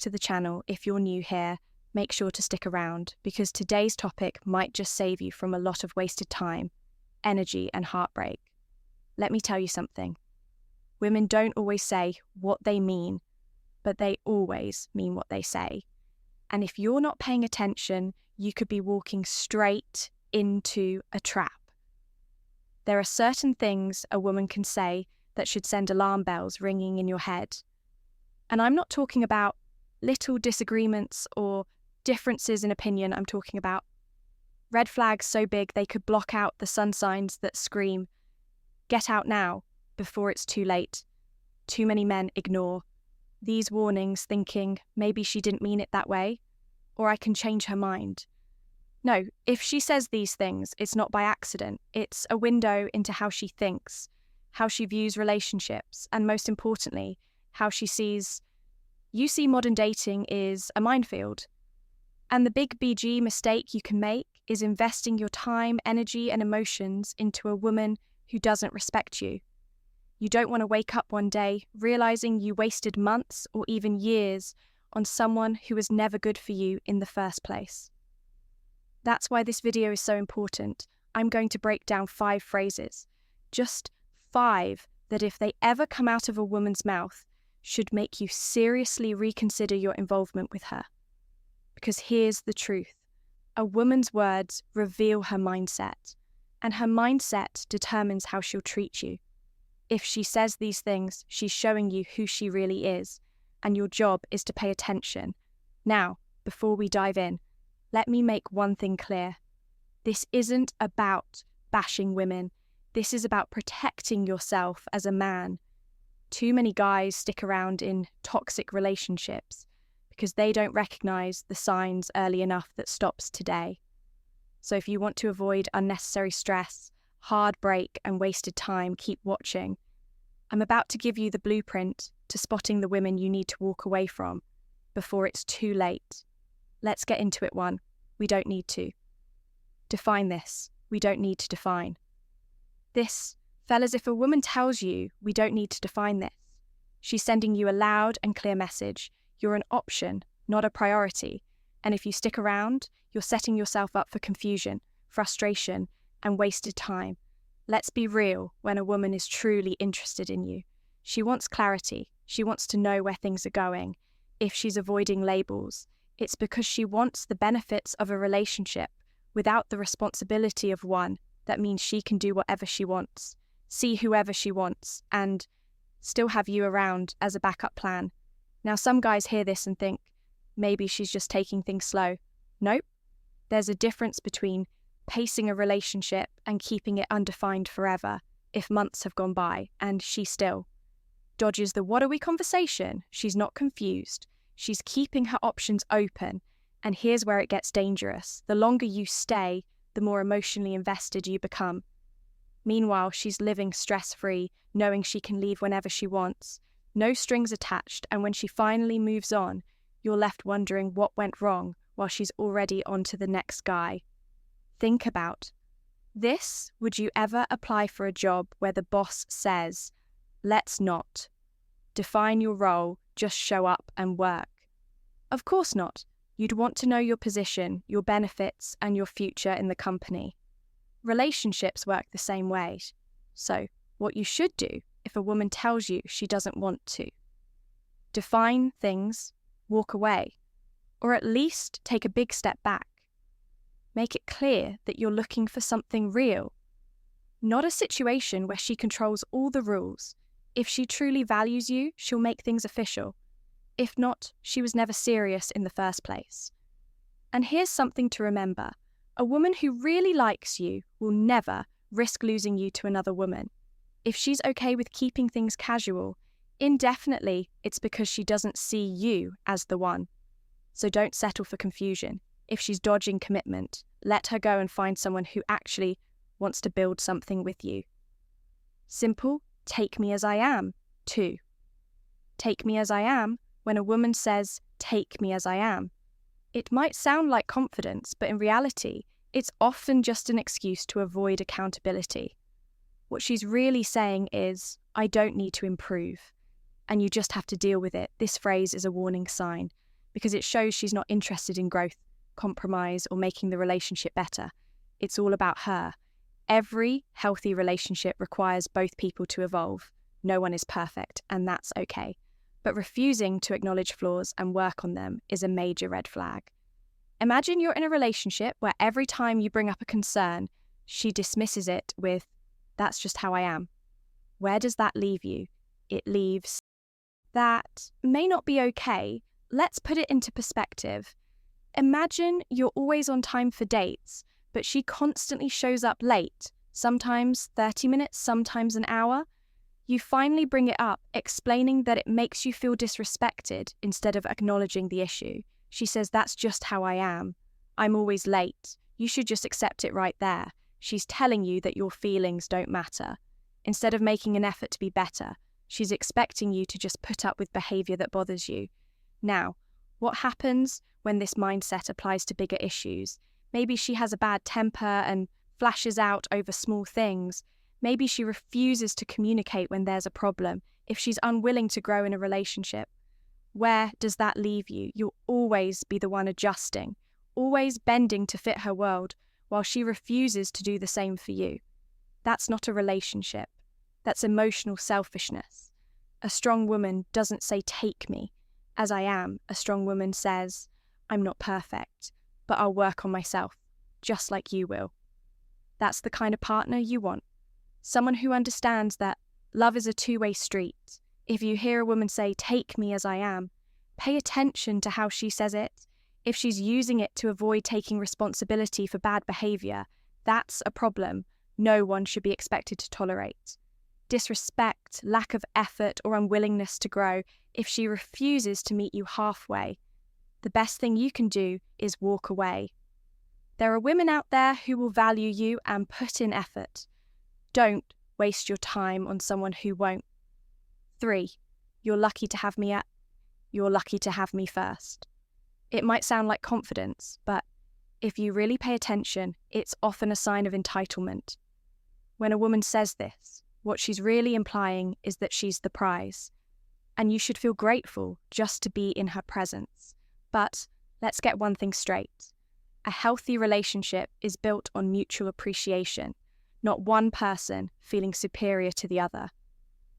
to the channel. If you're new here, make sure to stick around because today's topic might just save you from a lot of wasted time, energy, and heartbreak. Let me tell you something. Women don't always say what they mean, but they always mean what they say. And if you're not paying attention, you could be walking straight into a trap. There are certain things a woman can say that should send alarm bells ringing in your head. And I'm not talking about little disagreements or differences in opinion. I'm talking about red flags so big they could block out the sun signs that scream, "Get out now," before it's too late. Too many men ignore these warnings thinking maybe she didn't mean it that way, or I can change her mind. No, if she says these things, it's not by accident. It's a window into how she thinks, how she views relationships, and most importantly, how she sees. You see, modern dating is a minefield. And the big BG mistake you can make is investing your time, energy, and emotions into a woman who doesn't respect you. You don't want to wake up one day realizing you wasted months or even years on someone who was never good for you in the first place. That's why this video is so important. I'm going to break down 5 phrases, just 5 that if they ever come out of a woman's mouth, should make you seriously reconsider your involvement with her. Because here's the truth. A woman's words reveal her mindset, and her mindset determines how she'll treat you. If she says these things, she's showing you who she really is, and your job is to pay attention. Now, before we dive in, let me make one thing clear. This isn't about bashing women. This is about protecting yourself as a man. Too many guys stick around in toxic relationships because they don't recognize the signs early enough that stops today. So if you want to avoid unnecessary stress, heartbreak, and wasted time, keep watching. I'm about to give you the blueprint to spotting the women you need to walk away from before it's too late. Let's get into it. 1. We don't need to. Define this. We don't need to define. This, fellas, if a woman tells you we don't need to define this, she's sending you a loud and clear message. You're an option, not a priority. And if you stick around, you're setting yourself up for confusion, frustration, and wasted time. Let's be real when a woman is truly interested in you. She wants clarity. She wants to know where things are going. If she's avoiding labels, it's because she wants the benefits of a relationship without the responsibility of one. That means she can do whatever she wants, see whoever she wants, and still have you around as a backup plan. Now, some guys hear this and think, maybe she's just taking things slow. Nope. There's a difference between pacing a relationship and keeping it undefined forever if months have gone by and she still dodges the "what are we" conversation. She's not confused. She's keeping her options open. And here's where it gets dangerous. The longer you stay, the more emotionally invested you become. Meanwhile, she's living stress-free, knowing she can leave whenever she wants. No strings attached, and when she finally moves on, you're left wondering what went wrong while she's already on to the next guy. Think about this. Would you ever apply for a job where the boss says, "Let's not define your role, just show up and work"? Of course not. You'd want to know your position, your benefits, and your future in the company. Relationships work the same way. So, what you should do if a woman tells you she doesn't want to: define things, walk away, or at least take a big step back. Make it clear that you're looking for something real, not a situation where she controls all the rules. If she truly values you, she'll make things official. If not, she was never serious in the first place. And here's something to remember. A woman who really likes you will never risk losing you to another woman. If she's okay with keeping things casual, indefinitely, it's because she doesn't see you as the one. So don't settle for confusion. If she's dodging commitment, let her go and find someone who actually wants to build something with you. Simple, take me as I am. 2. Take me as I am. When a woman says, "take me as I am," it might sound like confidence, but in reality, it's often just an excuse to avoid accountability. What she's really saying is, "I don't need to improve," and you just have to deal with it. This phrase is a warning sign. because it shows she's not interested in growth, compromise, or making the relationship better. It's all about her. Every healthy relationship requires both people to evolve. No one is perfect, and that's okay. But refusing to acknowledge flaws and work on them is a major red flag. Imagine you're in a relationship where every time you bring up a concern, she dismisses it with, "That's just how I am." Where does that leave you? It leaves, "That may not be okay. Let's put it into perspective. Imagine you're always on time for dates, but she constantly shows up late, sometimes 30 minutes, sometimes an hour. You finally bring it up, explaining that it makes you feel disrespected instead of acknowledging the issue. She says, "That's just how I am. I'm always late. You should just accept it right there." She's telling you that your feelings don't matter. Instead of making an effort to be better, she's expecting you to just put up with behavior that bothers you. Now, what happens when this mindset applies to bigger issues? Maybe she has a bad temper and flashes out over small things. Maybe she refuses to communicate when there's a problem, if she's unwilling to grow in a relationship. Where does that leave you? You'll always be the one adjusting, always bending to fit her world, while she refuses to do the same for you. That's not a relationship. That's emotional selfishness. A strong woman doesn't say, "Take me as I am." A strong woman says, "I'm not perfect, but I'll work on myself, just like you will." That's the kind of partner you want. Someone who understands that love is a two-way street. If you hear a woman say, "Take me as I am," pay attention to how she says it. If she's using it to avoid taking responsibility for bad behavior, that's a problem no one should be expected to tolerate. Disrespect, lack of effort, or unwillingness to grow, if she refuses to meet you halfway, the best thing you can do is walk away. There are women out there who will value you and put in effort. Don't waste your time on someone who won't. 3. You're lucky to have me you're lucky to have me first. It might sound like confidence, but if you really pay attention, it's often a sign of entitlement. When a woman says this, what she's really implying is that she's the prize, and you should feel grateful just to be in her presence. But let's get one thing straight. A healthy relationship is built on mutual appreciation, not one person feeling superior to the other.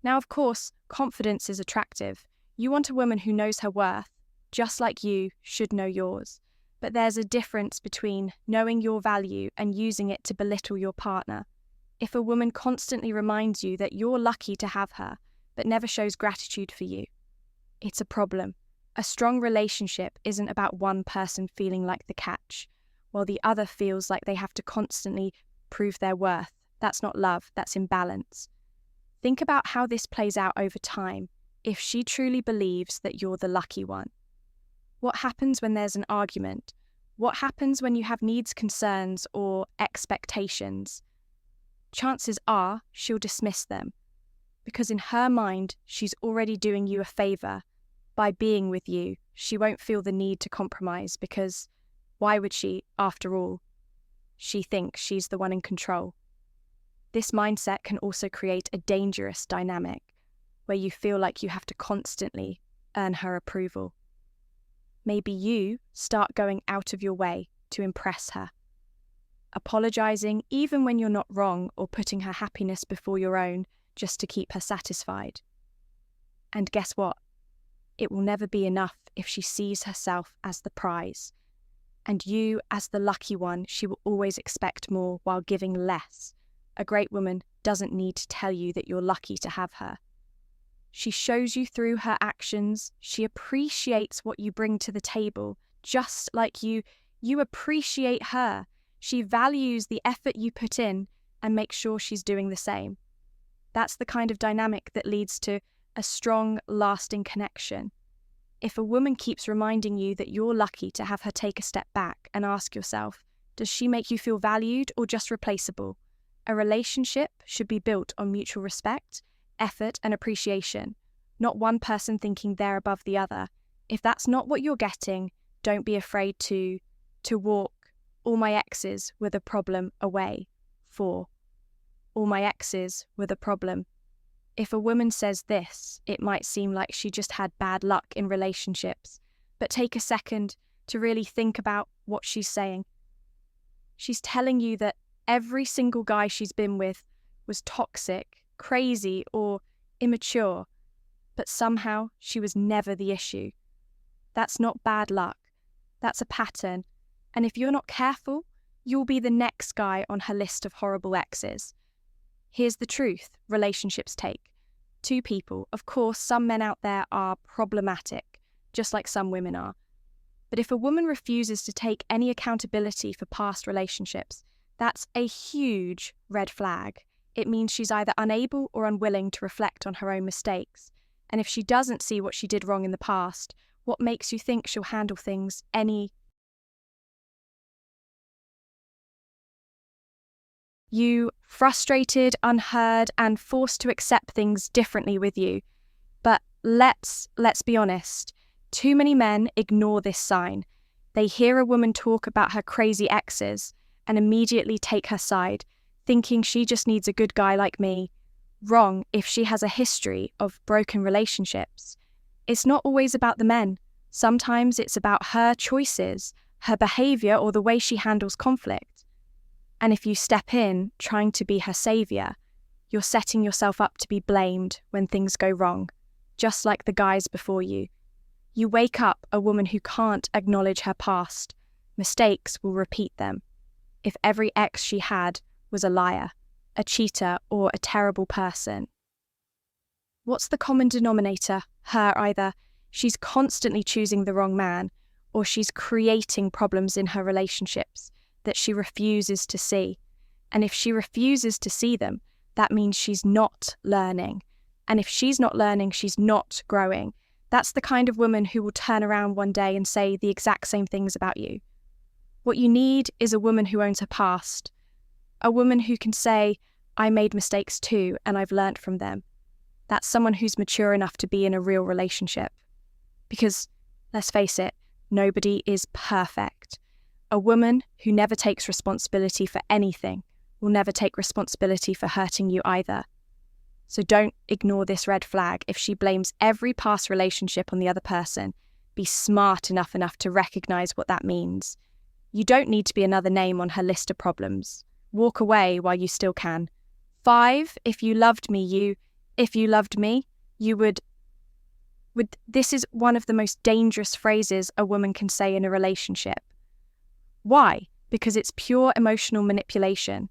Now, of course, confidence is attractive. You want a woman who knows her worth, just like you should know yours. But there's a difference between knowing your value and using it to belittle your partner. If a woman constantly reminds you that you're lucky to have her, but never shows gratitude for you, it's a problem. A strong relationship isn't about one person feeling like the catch, while the other feels like they have to constantly prove their worth. That's not love, that's imbalance. Think about how this plays out over time if she truly believes that you're the lucky one. What happens when there's an argument? What happens when you have needs, concerns, or expectations? Chances are she'll dismiss them, because in her mind, she's already doing you a favor. By being with you, she won't feel the need to compromise, because why would she, after all? She thinks she's the one in control. This mindset can also create a dangerous dynamic, where you feel like you have to constantly earn her approval. Maybe you start going out of your way to impress her, apologizing even when you're not wrong, or putting her happiness before your own just to keep her satisfied. And guess what? It will never be enough if she sees herself as the prize. And you, as the lucky one, she will always expect more while giving less. A great woman doesn't need to tell you that you're lucky to have her. She shows you through her actions. She appreciates what you bring to the table, just like you appreciate her. She values the effort you put in and makes sure she's doing the same. That's the kind of dynamic that leads to a strong, lasting connection. If a woman keeps reminding you that you're lucky to have her, take a step back and ask yourself, does she make you feel valued or just replaceable? A relationship should be built on mutual respect, effort, and appreciation, not one person thinking they're above the other. If that's not what you're getting, don't be afraid to walk all my exes were the problem away. 4. All my exes were the problem. If a woman says this, it might seem like she just had bad luck in relationships, But take a second to really think about what she's saying. She's telling you that every single guy she's been with was toxic, crazy, or immature, but somehow she was never the issue. That's not bad luck. That's a pattern. And if you're not careful, you'll be the next guy on her list of horrible exes. Here's the truth relationships take. Two people. Of course, some men out there are problematic, just like some women are. But if a woman refuses to take any accountability for past relationships, that's a huge red flag. It means she's either unable or unwilling to reflect on her own mistakes. And if she doesn't see what she did wrong in the past, what makes you think she'll handle things You frustrated, unheard, and forced to accept things differently with you. But let's be honest. Too many men ignore this sign. They hear a woman talk about her crazy exes and immediately take her side, thinking she just needs a good guy like me. Wrong if she has a history of broken relationships. It's not always about the men. Sometimes it's about her choices, her behavior, or the way she handles conflict. And if you step in trying to be her savior, you're setting yourself up to be blamed when things go wrong, just like the guys before you. You wake up a woman who can't acknowledge her past. Mistakes will repeat them. If every ex she had was a liar, a cheater, or a terrible person. What's the common denominator? Her either she's constantly choosing the wrong man, or she's creating problems in her relationships that she refuses to see. And if she refuses to see them, that means she's not learning. And if she's not learning, she's not growing. That's the kind of woman who will turn around one day and say the exact same things about you. What you need is a woman who owns her past. A woman who can say, I made mistakes too, and I've learnt from them. That's someone who's mature enough to be in a real relationship. Because, let's face it, nobody is perfect. A woman who never takes responsibility for anything will never take responsibility for hurting you either. So don't ignore this red flag. If she blames every past relationship on the other person, be smart enough to recognize what that means. You don't need to be another name on her list of problems. Walk away while you still can. 5, if you loved me, you would. This is one of the most dangerous phrases a woman can say in a relationship. Why? Because it's pure emotional manipulation.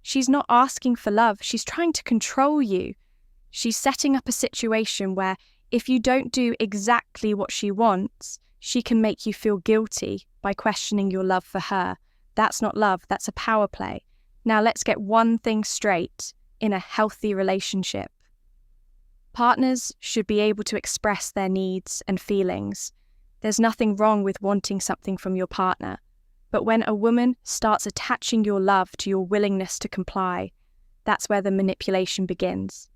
She's not asking for love, she's trying to control you. She's setting up a situation where if you don't do exactly what she wants, she can make you feel guilty by questioning your love for her. That's not love, that's a power play. Now let's get one thing straight in a healthy relationship. Partners should be able to express their needs and feelings. There's nothing wrong with wanting something from your partner. But when a woman starts attaching your love to your willingness to comply, that's where the manipulation begins.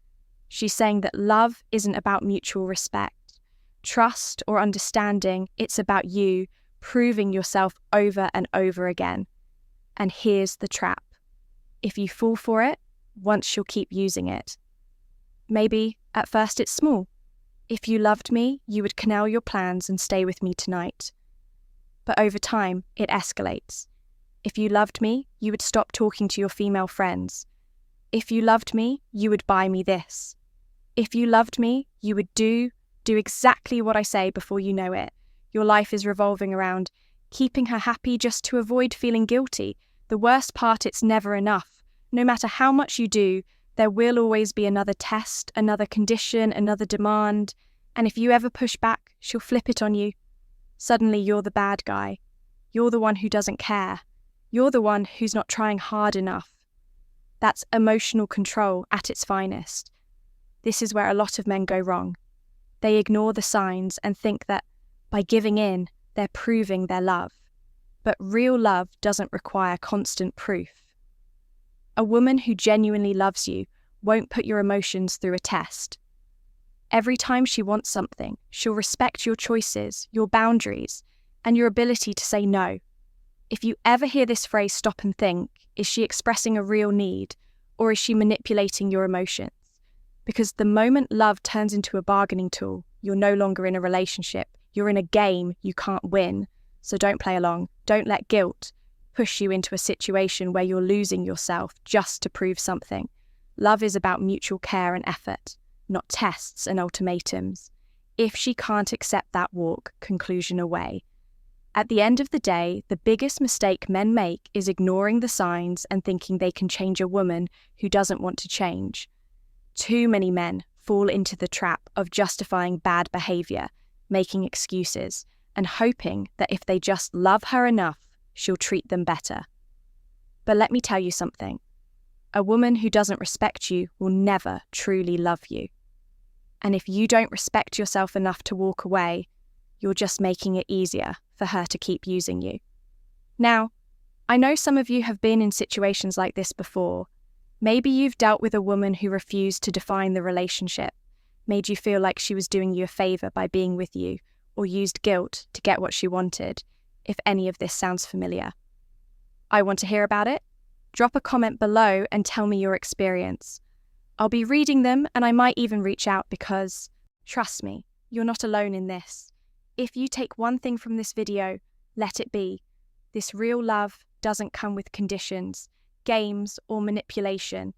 She's saying that love isn't about mutual respect, trust, or understanding. It's about you proving yourself over and over again. And here's the trap. If you fall for it, once she'll keep using it. Maybe at first it's small. If you loved me, you would canal your plans and stay with me tonight. But over time, it escalates. If you loved me, you would stop talking to your female friends. If you loved me, you would buy me this. If you loved me, you would do exactly what I say before you know it. Your life is revolving around keeping her happy just to avoid feeling guilty. The worst part, it's never enough. No matter how much you do, there will always be another test, another condition, another demand. And if you ever push back, she'll flip it on you. Suddenly you're the bad guy. You're the one who doesn't care. You're the one who's not trying hard enough. That's emotional control at its finest. This is where a lot of men go wrong. They ignore the signs and think that by giving in, they're proving their love. But real love doesn't require constant proof. A woman who genuinely loves you won't put your emotions through a test. Every time she wants something, she'll respect your choices, your boundaries, and your ability to say no. If you ever hear this phrase, stop and think, is she expressing a real need, or is she manipulating your emotions? Because the moment love turns into a bargaining tool, you're no longer in a relationship, You're in a game you can't win, so don't play along. Don't let guilt push you into a situation where you're losing yourself just to prove something. Love is about mutual care and effort, not tests and ultimatums. If she can't accept that walk, conclusion away. At the end of the day, the biggest mistake men make is ignoring the signs and thinking they can change a woman who doesn't want to change. Too many men fall into the trap of justifying bad behavior, making excuses, and hoping that if they just love her enough, she'll treat them better. But let me tell you something. A woman who doesn't respect you will never truly love you. And if you don't respect yourself enough to walk away, you're just making it easier for her to keep using you. Now, I know some of you have been in situations like this before. Maybe you've dealt with a woman who refused to define the relationship, made you feel like she was doing you a favor by being with you, or used guilt to get what she wanted, if any of this sounds familiar. I want to hear about it. Drop a comment below and tell me your experience. I'll be reading them and I might even reach out because, trust me, you're not alone in this. If you take one thing from this video, let it be. This real love doesn't come with conditions, games, or manipulation.